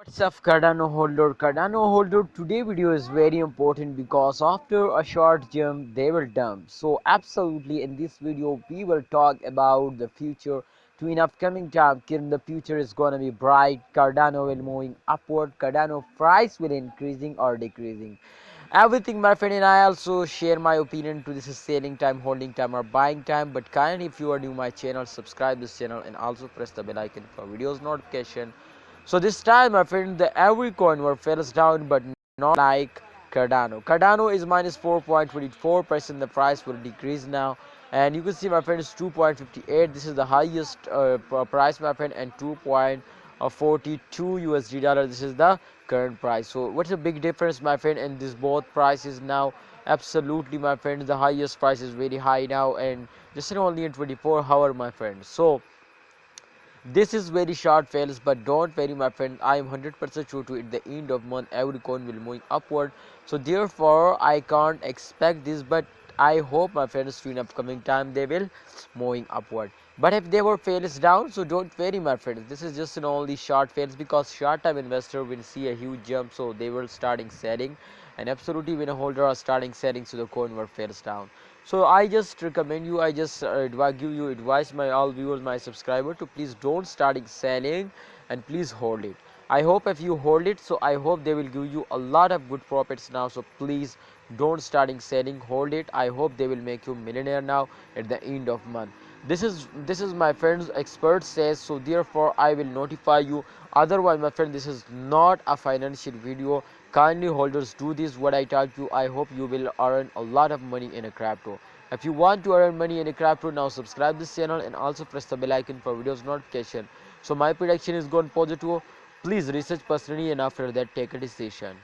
What's up, Cardano holder? Cardano holder, today video is very important because after a short jump they will dump. So absolutely in this video we will talk about the future to in upcoming time. The future is gonna be bright. Cardano will moving upward. Cardano price will increasing or decreasing. Everything, my friend, and I also share my opinion to this is selling time, holding time, or buying time. But kindly, if you are new my channel, subscribe this channel and also press the bell icon for videos notification. So this time, my friend, the every coin were fell down, but not like Cardano. Cardano is minus 4.24%. The price will decrease now, and you can see, my friend, is 2.58. This is the highest price, my friend, and 2.42 USD dollar. This is the current price. So what's the big difference, my friend, and this both prices now? Absolutely, my friend, the highest price is very high now, and this is only in 24 hour, my friend. So this is very short fails, but don't worry, my friend, I am 100% sure to at the end of month every coin will move upward. So therefore I can't expect this, but I hope, my friends, to in upcoming time they will moving upward. But if they were fails down, so don't worry, my friends, this is just an only short fails, because short time investor will see a huge jump, so they will starting selling, and absolutely when a holder are starting selling, so the coin will fails down. So I just recommend you, I just give you advice, my all viewers, my subscriber, to please don't starting selling and please hold it. I hope if you hold it, so I hope they will give you a lot of good profits now. So please don't starting selling, hold it. I hope they will make you millionaire now at the end of month. This is my friend's expert says, so therefore I will notify you. Otherwise, my friend, this is not a financial video. Kindly holders, do this what I taught you. I hope you will earn a lot of money in a crypto. If you want to earn money in a crypto, now subscribe this channel and also press the bell icon for videos notification. So my prediction is going positive. Please research personally and after that take a decision.